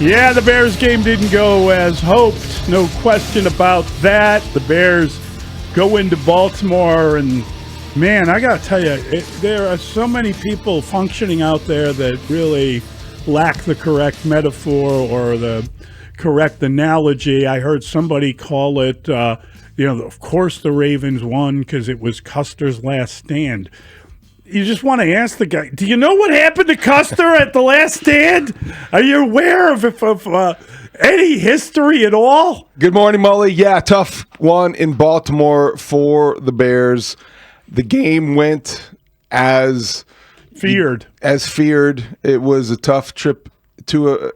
Yeah, the Bears game didn't go as hoped. No question about that. The Bears go into Baltimore, and, man, I got to tell you, there are so many people functioning out there that really lack the correct metaphor or the correct analogy. I heard somebody call it, of course the Ravens won because it was Custer's last stand. You just want to ask the guy, do you know what happened to Custer at the last stand? Are you aware of any history at all? Good morning, Mully. Yeah, tough one in Baltimore for the Bears. The game went as feared. It was a tough trip to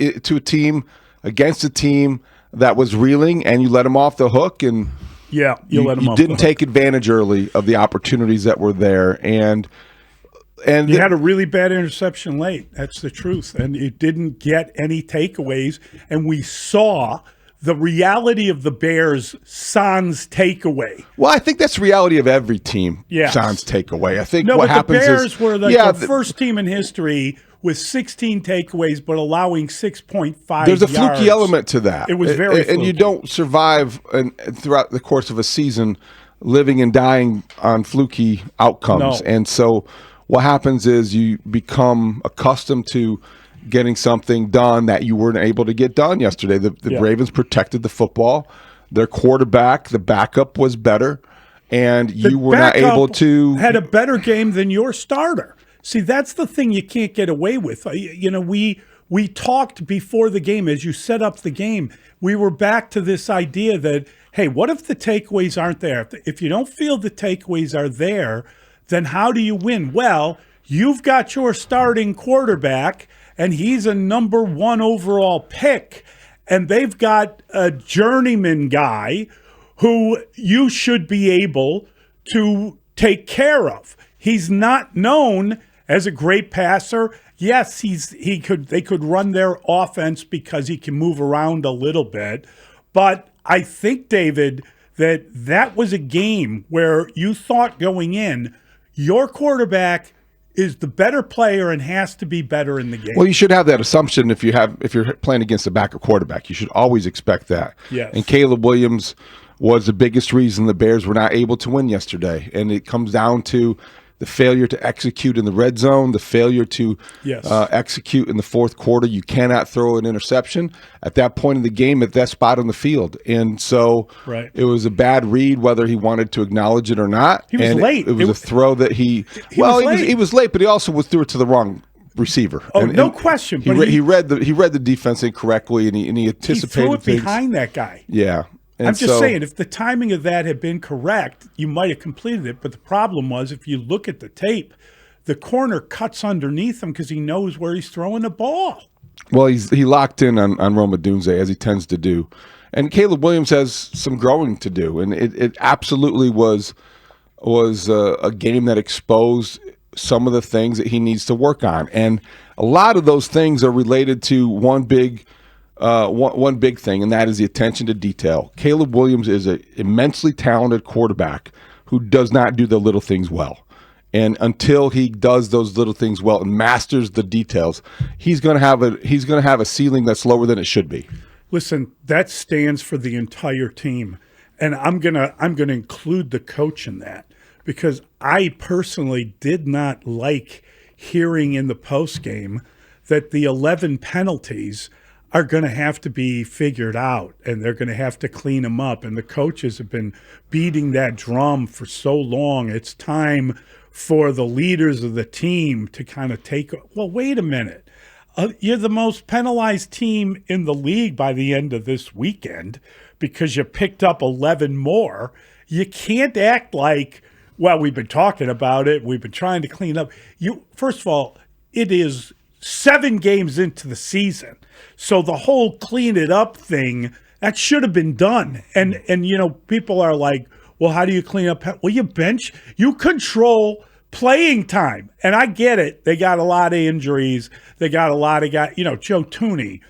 a team, against a team that was reeling, and you let them off the hook, and yeah, you let them off. You didn't take advantage early of the opportunities that were there, and you had a really bad interception late. That's the truth, and it didn't get any takeaways. And we saw the reality of the Bears sans takeaway. Well, I think that's the reality of every team. Yes. Sans takeaway. I think what happens is the Bears were the first team in history with 16 takeaways, but allowing 6.5 There's a yards. fluky element to that. It was very fluky. And you don't survive throughout the course of a season living and dying on fluky outcomes. No. And so what happens is you become accustomed to getting something done that you weren't able to get done yesterday. The Ravens protected the football. Their quarterback, the backup, was better, and you were not able to. Had a better game than your starter. See, that's the thing you can't get away with. We talked before the game, as you set up the game, we were back to this idea that, hey, what if the takeaways aren't there? If you don't feel the takeaways are there, then how do you win? Well, you've got your starting quarterback, and he's a number 1 overall pick, and they've got a journeyman guy who you should be able to take care of. He's not known as a great passer. Yes, they could run their offense because he can move around a little bit. But I think, David, that was a game where you thought going in, your quarterback is the better player and has to be better in the game. Well, you should have that assumption if you're playing against a backup quarterback. You should always expect that. Yes. And Caleb Williams was the biggest reason the Bears were not able to win yesterday. And it comes down to the failure to execute in the red zone, the failure to execute in the fourth quarter. You cannot throw an interception at that point in the game at that spot on the field. And so It was a bad read, whether he wanted to acknowledge it or not. He was late. It was a throw that he was late, but he also threw it to the wrong receiver. Oh, no question. He read the defense incorrectly, and he anticipated he threw it things behind that guy. Yeah. And I'm just saying, if the timing of that had been correct, you might have completed it. But the problem was, if you look at the tape, the corner cuts underneath him because he knows where he's throwing the ball. Well, he locked in on Roma Dunze, as he tends to do. And Caleb Williams has some growing to do. And it absolutely was a game that exposed some of the things that he needs to work on. And a lot of those things are related to one big thing, and that is the attention to detail. Caleb Williams is an immensely talented quarterback who does not do the little things well. And until he does those little things well and masters the details, he's going to have a ceiling that's lower than it should be. Listen, that stands for the entire team, and I'm gonna include the coach in that, because I personally did not like hearing in the postgame that the 11 penalties are going to have to be figured out, and they're going to have to clean them up. And the coaches have been beating that drum for so long. It's time for the leaders of the team to kind of well, wait a minute. You're the most penalized team in the league by the end of this weekend because you picked up 11 more. You can't act like, well, we've been talking about it, we've been trying to clean up. First of all, it is 7 games into the season. So the whole clean it up thing, that should have been done. And people are like, well, how do you clean up? Well, you control playing time. And I get it. They got a lot of injuries. They got a lot of guys. Joe Tooney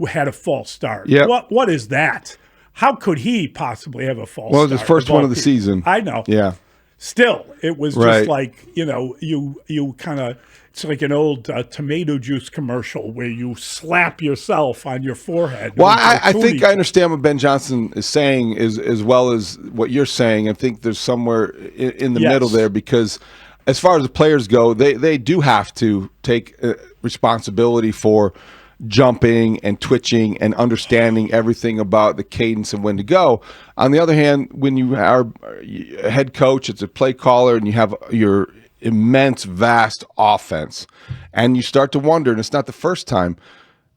had a false start. Yep. What is that? How could he possibly have a false start? Well, it was his first one of the season. I know. Yeah. Still, it was just like, you kind of It's like an old tomato juice commercial where you slap yourself on your forehead. Well, I think I understand what Ben Johnson is saying as well as what you're saying. I think there's somewhere in the middle there, because as far as the players go, they do have to take responsibility for jumping and twitching and understanding everything about the cadence and when to go. On the other hand, when you are a head coach, it's a play caller, and you have your immense, vast offense, and you start to wonder, and it's not the first time,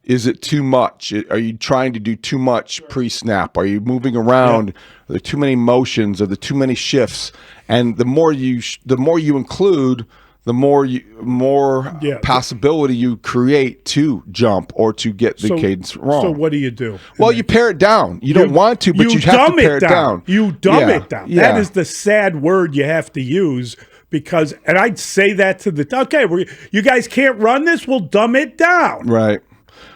is it too much? Are you trying to do too much pre-snap? Are you moving around? Are there too many motions? Are there too many shifts? And the more you include, the more possibility you create to jump or to get the cadence wrong. So what do you do? Well, you pare it down. You don't want to, but you have to pare it down. You dumb it down. Yeah. That is the sad word you have to use, because, and I'd say that to you guys can't run this? We'll dumb it down. Right.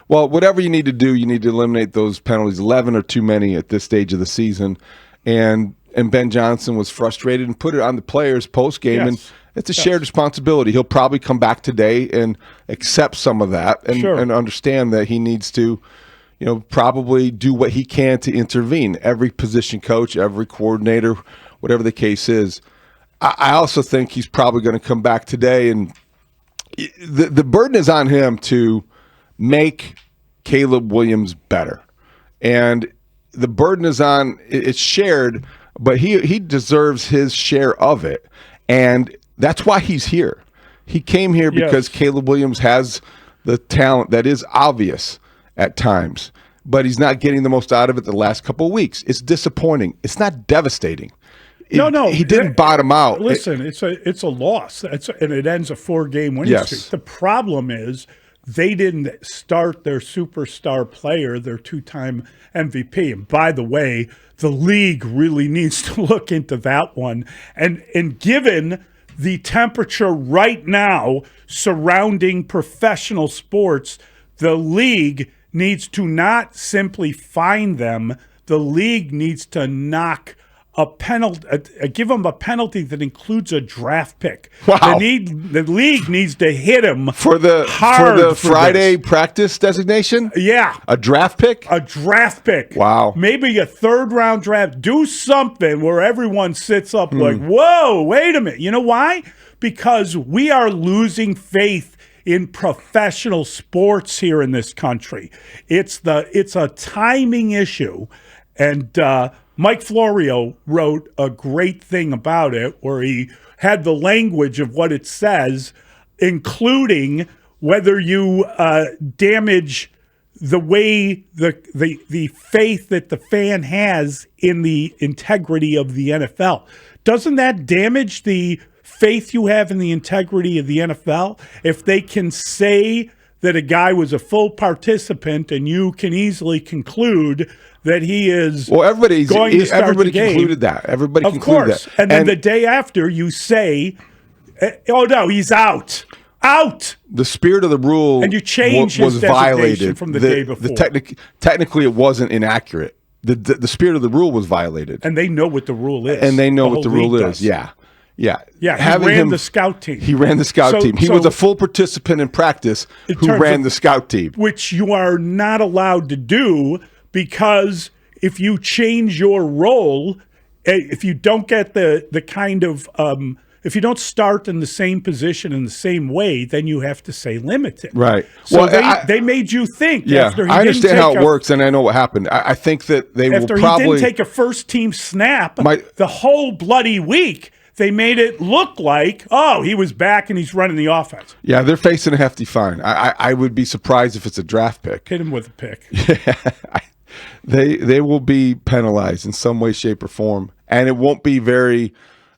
Well, whatever you need to do, you need to eliminate those penalties. 11 are too many at this stage of the season. And Ben Johnson was frustrated and put it on the players post-game. And it's a shared responsibility. He'll probably come back today and accept some of that and understand that he needs to, probably do what he can to intervene. Every position coach, every coordinator, whatever the case is. I also think he's probably going to come back today, and the burden is on him to make Caleb Williams better. And the burden is it's shared, but he deserves his share of it. And that's why he's here. He came here because Caleb Williams has the talent that is obvious at times, but he's not getting the most out of it the last couple of weeks. It's disappointing. It's not devastating. No, he didn't bottom out. Listen, it's a loss, and it ends a 4-game winning streak. The problem is they didn't start their superstar player, their 2-time MVP. And by the way, the league really needs to look into that one. And given the temperature right now surrounding professional sports, the league needs to not simply fine them. The league needs to knock a penalty, give him a penalty that includes a draft pick. Wow! The league needs to hit him for the Friday practice designation. Yeah, a draft pick. A draft pick. Wow! Maybe a 3rd-round draft. Do something where everyone sits up like, "Whoa, wait a minute." You know why? Because we are losing faith in professional sports here in this country. It's a timing issue, and Mike Florio wrote a great thing about it where he had the language of what it says, including whether you damage the way the faith that the fan has in the integrity of the NFL. Doesn't that damage the faith you have in the integrity of the NFL? If they can say that a guy was a full participant and you can easily conclude that he is everybody concluded that. Everybody concluded that. And then the day after you say, oh, no, he's out. Out. The spirit of the rule and you change was violated from the day before. Technically, it wasn't inaccurate. The spirit of the rule was violated. And they know what the rule is. And they know what the rule is. Yeah. He ran the scout team. He ran the scout team. He was a full participant in practice who ran the scout team. Which you are not allowed to do, because if you change your role, if you don't get the kind of if you don't start in the same position in the same way, then you have to say limited. Right. So they made you think. Yeah, after he I understand how it works, and I know what happened. I think that they will probably... After he didn't take a first-team snap the whole bloody week, they made it look like, oh, he was back and he's running the offense. Yeah, they're facing a hefty fine. I would be surprised if it's a draft pick. Hit him with a pick. Yeah, they will be penalized in some way, shape, or form, and it won't be very...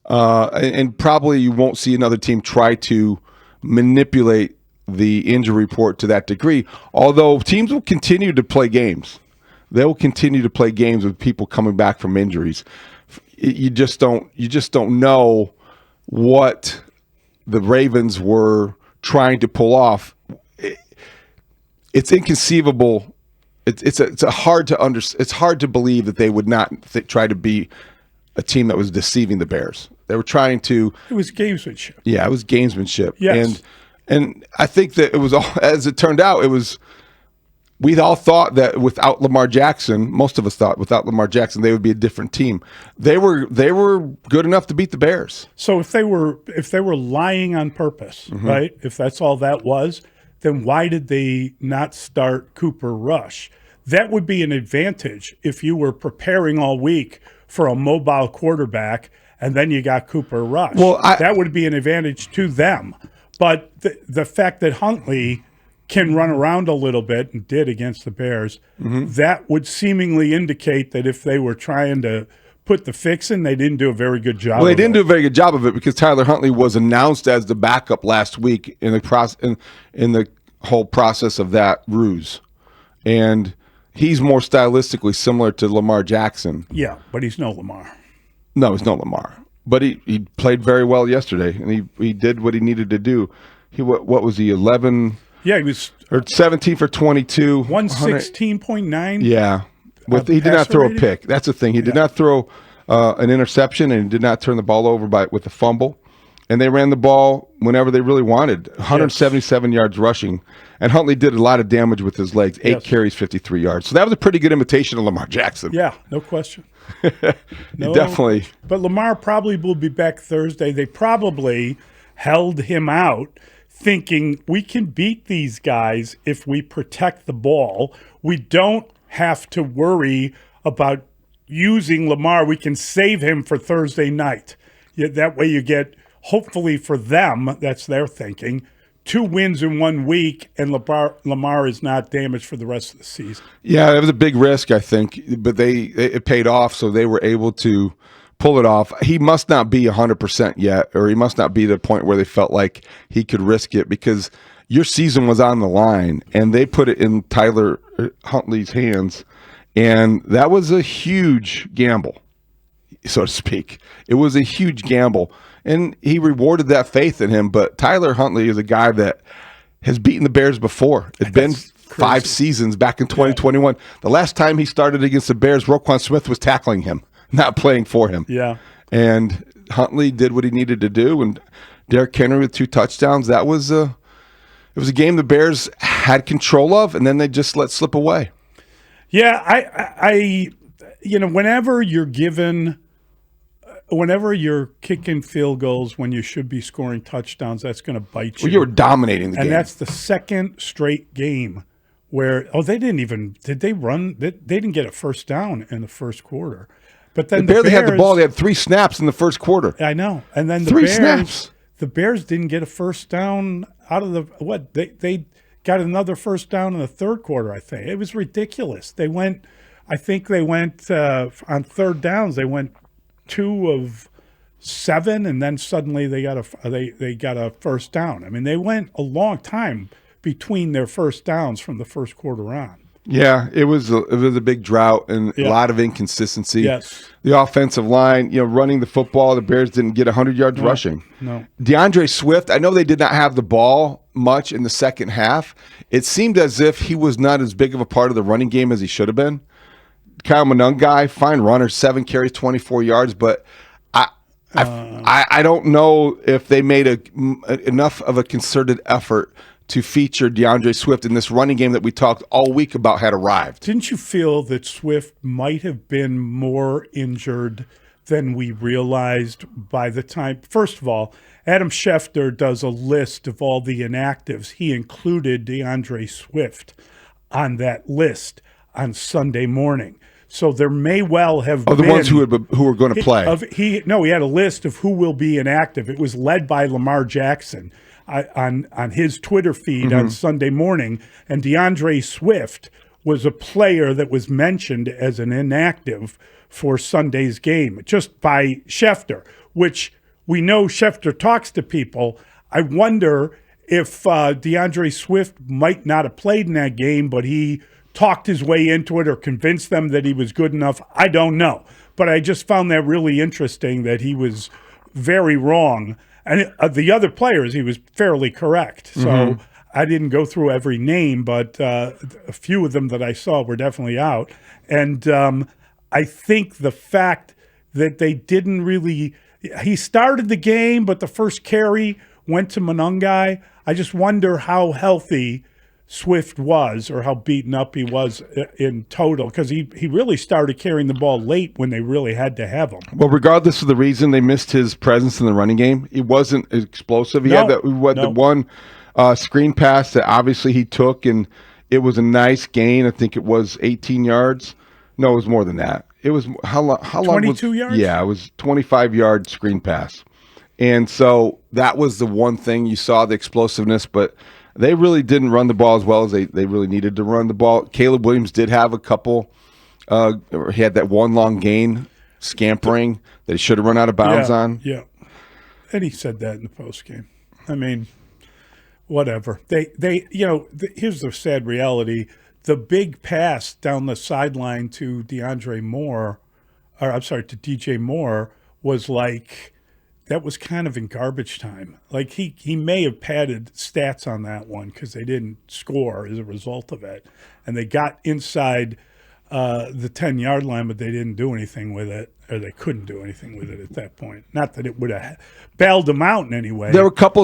and probably you won't see another team try to manipulate the injury report to that degree, although teams will continue to play games. They will continue to play games with people coming back from injuries. You just don't know what the Ravens were trying to pull off. It's inconceivable. It's hard to believe that they would not try to be a team that was deceiving the Bears. They were trying to. It was gamesmanship. Yeah, it was gamesmanship. Yes. And And I think that it was all, as it turned out, we'd all thought that without Lamar Jackson, most of us thought without Lamar Jackson, they would be a different team. They were good enough to beat the Bears. So if they were lying on purpose, right? If that's all that was, then why did they not start Cooper Rush? That would be an advantage if you were preparing all week for a mobile quarterback and then you got Cooper Rush. Well, that would be an advantage to them. But the fact that Huntley can run around a little bit and did against the Bears, that would seemingly indicate that if they were trying to put the fix in, they didn't do a very good job. Well, they didn't do a very good job of it because Tyler Huntley was announced as the backup last week in the whole process of that ruse, and he's more stylistically similar to Lamar Jackson. Yeah, but he's no Lamar. No, he's no Lamar. But he played very well yesterday, and he did what he needed to do. What was he, 11? Yeah, he was 17 for 22. 116.9. Yeah. He did not throw rating? a pick. That's the thing. He did not throw an interception, and he did not turn the ball over with a fumble. And they ran the ball whenever they really wanted. 177 yards rushing. And Huntley did a lot of damage with his legs. 8 carries, 53 yards. So that was a pretty good imitation of Lamar Jackson. Yeah, no question. Definitely. But Lamar probably will be back Thursday. They probably held him out thinking we can beat these guys if we protect the ball. We don't have to worry about using Lamar. We can save him for Thursday night. That way you get, hopefully for them, that's their thinking, 2 wins in 1 week, and Lamar is not damaged for the rest of the season. Yeah, it was a big risk, I think, but it paid off, so they were able to pull it off. He must not be 100% yet, or he must not be to the point where they felt like he could risk it, because your season was on the line, and they put it in Tyler Huntley's hands, and that was a huge gamble, so to speak. It was a huge gamble, and he rewarded that faith in him. But Tyler Huntley is a guy that has beaten the Bears before. It's been 5 seasons back in 2021. Yeah. The last time he started against the Bears, Roquan Smith was tackling him, not playing for him. Yeah. And Huntley did what he needed to do, and Derrick Henry with 2 touchdowns. It was a game the Bears had control of, and then they just let slip away. Yeah, I whenever you're kicking field goals when you should be scoring touchdowns, that's going to bite you. Well, you were dominating the game. And that's the second straight game where, they didn't get a first down in the first quarter. But then they barely had the ball. They had 3 snaps in the first quarter. I know. And then snaps. The Bears didn't get a first down out of they got another first down in the third quarter, I think. It was ridiculous. On third downs, they went 2 of 7, and then suddenly they got a first down. I mean, they went a long time between their first downs from the first quarter on. Yeah, it was a big drought and a lot of inconsistency. Yes. The offensive line, running the football, the Bears didn't get 100 yards rushing. No. DeAndre Swift, I know they did not have the ball much in the second half. It seemed as if he was not as big of a part of the running game as he should have been. Kyle Monungai, fine runner, 7 carries, 24 yards, but I don't know if they made enough of a concerted effort to feature DeAndre Swift in this running game that we talked all week about had arrived. Didn't you feel that Swift might have been more injured than we realized by the time? First of all, Adam Schefter does a list of all the inactives. He included DeAndre Swift on that list on Sunday morning. So there may well have been... the ones who were going to play. He had a list of who will be inactive. It was led by Lamar Jackson on his Twitter feed on Sunday morning, and DeAndre Swift was a player that was mentioned as an inactive for Sunday's game, just by Schefter, which we know Schefter talks to people. I wonder if DeAndre Swift might not have played in that game, but he talked his way into it or convinced them that he was good enough. I don't know. But I just found that really interesting that he was very wrong. And the other players, he was fairly correct. So I didn't go through every name, but a few of them that I saw were definitely out. And I think the fact that they didn't really – he started the game, but the first carry went to Monungai. I just wonder how healthy Swift was, or how beaten up he was in total, because he really started carrying the ball late when they really had to have him. Well, regardless of the reason they missed his presence in the running game, he wasn't explosive. He had the one screen pass that obviously he took, and it was a nice gain. I think it was 18 yards. No, it was more than that. It was how long? 22 yards? Yeah, it was 25-yard screen pass. And so that was the one thing you saw, the explosiveness, but they really didn't run the ball as well as they really needed to run the ball. Caleb Williams did have a couple. He had that one long gain scampering that he should have run out of bounds on. Yeah, and he said that in the post game. I mean, whatever. Here's the sad reality: the big pass down the sideline to DJ Moore, was like. That was kind of in garbage time. Like he may have padded stats on that one because they didn't score as a result of it. And they got inside the 10-yard line, but they didn't do anything with it, or they couldn't do anything with it at that point. Not that it would have bailed them out in any way. There were a couple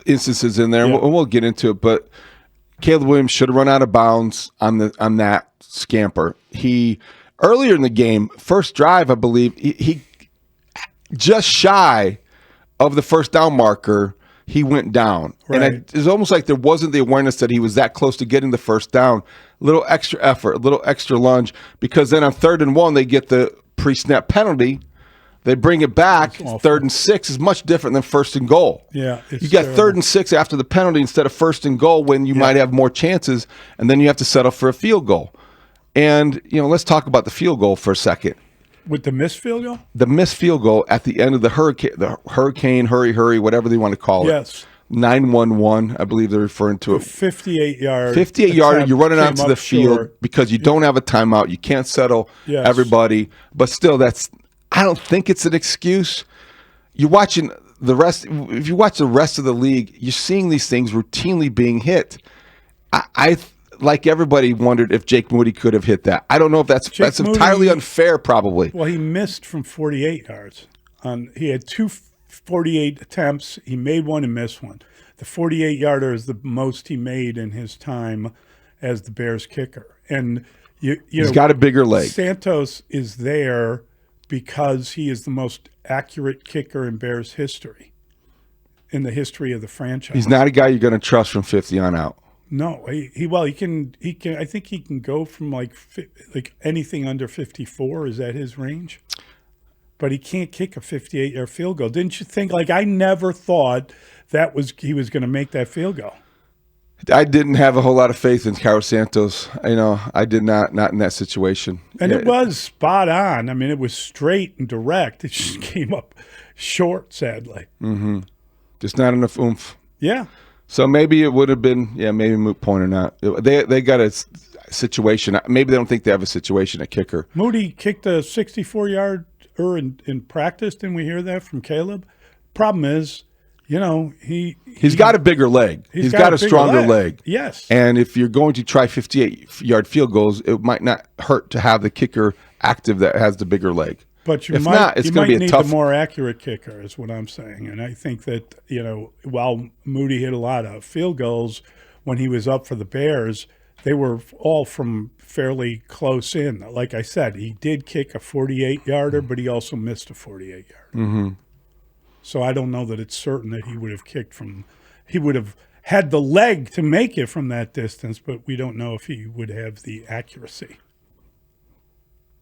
instances in there, and we'll get into it, but Caleb Williams should have run out of bounds on that scamper. He, earlier in the game, first drive, I believe, he just shy of the first down marker, he went down. Right. And it's almost like there wasn't the awareness that he was that close to getting the first down. A little extra effort, a little extra lunge, because then on 3rd and 1, they get the pre-snap penalty. They bring it back. 3rd and 6 is much different than 1st and goal. Yeah, you got terrible. 3rd and 6 after the penalty instead of 1st and goal when you might have more chances, and then you have to settle for a field goal. And, let's talk about the field goal for a second. With the missed field goal? The missed field goal at the end of the hurricane, hurry, whatever they want to call it. Yes. 911, I believe they're referring to it. 58-yard. 58-yarder, you're running onto the field because you don't have a timeout. You can't settle everybody. But still, I don't think it's an excuse. You're watching the rest. If you watch the rest of the league, you're seeing these things routinely being hit. I like everybody wondered if Jake Moody could have hit that. I don't know if that's entirely unfair, probably. Well, he missed from 48 yards. He had 2 48 attempts. He made one and missed one. The 48-yarder is the most he made in his time as the Bears kicker. And he's got a bigger leg. Santos is there because he is the most accurate kicker in Bears history, in the history of the franchise. He's not a guy you're going to trust from 50 on out. No, he can. I think he can go from like anything under 54. Is that his range? But he can't kick a 58-yard field goal. Didn't you think? I never thought he was going to make that field goal. I didn't have a whole lot of faith in Carlos Santos. I did not in that situation. And it was spot on. I mean, it was straight and direct. It just came up short, sadly. Mm-hmm. Just not enough oomph. Yeah. So maybe it would have been, maybe moot point or not. They got a situation. Maybe they don't think they have a situation at kicker. Moody kicked a 64-yarder in practice. Didn't we hear that from Caleb? Problem is, he's got a bigger leg. He's got a stronger leg. Yes. And if you're going to try 58-yard field goals, it might not hurt to have the kicker active that has the bigger leg. But you might need the more accurate kicker, is what I'm saying. And I think that, while Moody hit a lot of field goals when he was up for the Bears, they were all from fairly close in. Like I said, he did kick a 48-yarder, but he also missed a 48-yarder. Mm-hmm. So I don't know that it's certain that he would have had the leg to make it from that distance, but we don't know if he would have the accuracy.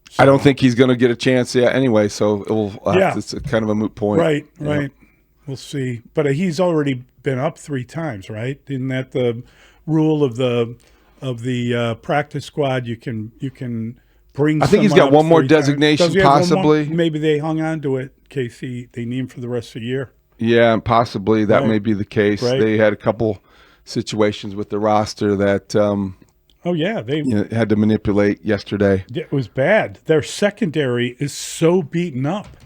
So, I don't think he's going to get a chance yet anyway, so it's a kind of a moot point. Right. We'll see. But he's already been up 3 times, right? Isn't that the rule of the practice squad? You can bring. I think he's got one more designation, possibly. Maybe they hung on to it in case they need him for the rest of the year. Yeah, possibly that may be the case. Right. They had a couple situations with the roster that. They had to manipulate yesterday. It was bad. Their secondary is so beaten up.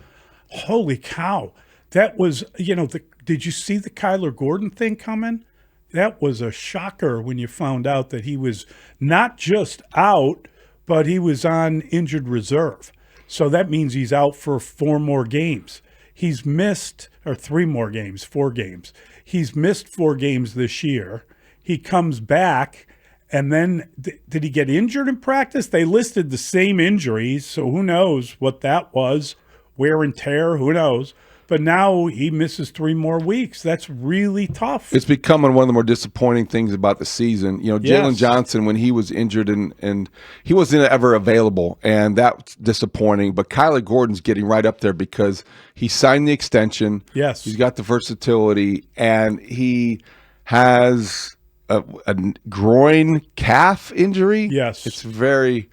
Holy cow. That was, did you see the Kyler Gordon thing coming? That was a shocker when you found out that he was not just out, but he was on injured reserve. So that means he's out for 4 more games. He's missed, or 3 more games, 4 games. He's missed 4 games this year. He comes back, and then did he get injured in practice? They listed the same injuries, so who knows what that was, wear and tear, who knows. But now he misses 3 more weeks. That's really tough. It's becoming one of the more disappointing things about the season. You know, Jalen Yes. Johnson, when he was injured and he wasn't ever available, and that's disappointing. But Kyler Gordon's getting right up there because he signed the extension. Yes. He's got the versatility, and he has a groin calf injury. Yes. It's very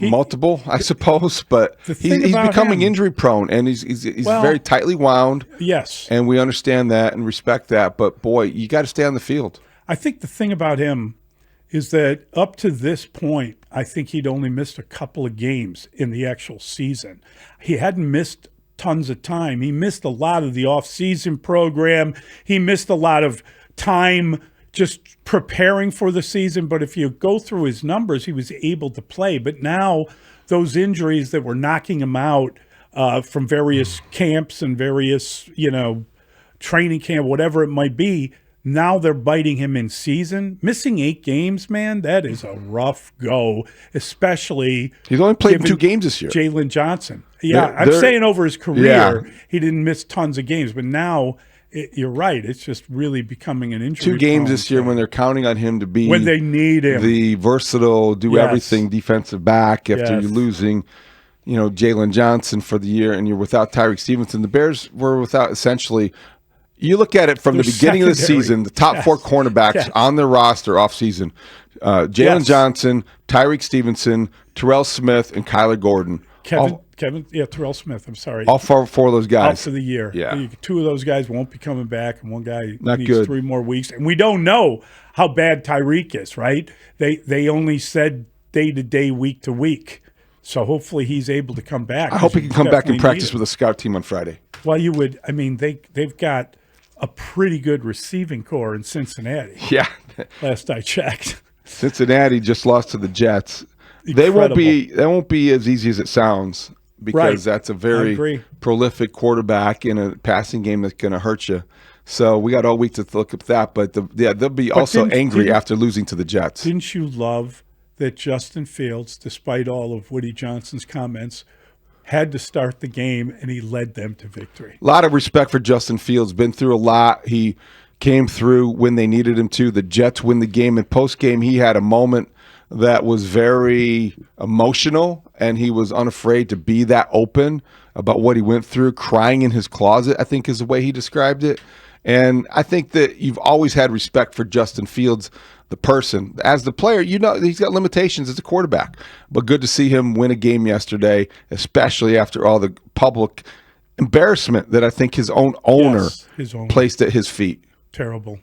multiple, I suppose, but he's about becoming him- injury prone, and he's Well, very tightly wound. Yes. And we understand that and respect that. But, boy, you got to stay on the field. I think the thing about him is that up to this point, I think he'd only missed a couple of games in the actual season. He hadn't missed tons of time. He missed a lot of the off-season program. He missed a lot of time just preparing for the season. But if you go through his numbers, he was able to play. But now those injuries that were knocking him out from various camps and various, training camp, whatever it might be, now they're biting him in season. Missing 8 games, man, that is a rough go, especially He's only played in given 2 games this year. Jalen Johnson. Yeah, They're- I'm saying over his career, Yeah. he didn't miss tons of games, but now you're right. It's just really becoming an injury. 2 games prone this year thing. when they're counting on him to be when they need him. the versatile, do Yes. everything defensive back after Yes. you're losing, Jalen Johnson for the year, and you're without Tyreek Stevenson. The Bears were without essentially. You look at it from the Their beginning of the secondary. season, the top 4 cornerbacks Yes. on their roster off season: Jalen Yes. Johnson, Tyreek Stevenson, Terrell Smith, and Kyler Gordon. Terrell Smith. I'm sorry. All 4 of those Out guys. for the year. Yeah. 2 of those guys won't be coming back, and one guy Not needs good. 3 more weeks. And we don't know how bad Tyreek is, right? They only said day to day, week to week. So hopefully he's able to come back. I hope he can come back and Definitely practice need with a scout team on Friday. it. Well, you would. I mean, they've got a pretty good receiving core in Cincinnati. Yeah. Last I checked. Cincinnati just lost to the Jets. They won't be as easy as it sounds, because Right. that's a I very agree. prolific quarterback in a passing game that's going to hurt you. So we got all week to look at that, but they'll be also angry after losing to the Jets. Didn't you love that Justin Fields, despite all of Woody Johnson's comments, had to start the game and he led them to victory? A lot of respect for Justin Fields. Been through a lot. He came through when they needed him to. The Jets win the game. And post-game, he had a moment that was very emotional, and he was unafraid to be that open about what he went through, crying in his closet, I think is the way he described it. And I think that you've always had respect for Justin Fields, the person. As the player, he's got limitations as a quarterback. But good to see him win a game yesterday, especially after all the public embarrassment that I think his own owner Yes, his own. placed at his feet. Terrible.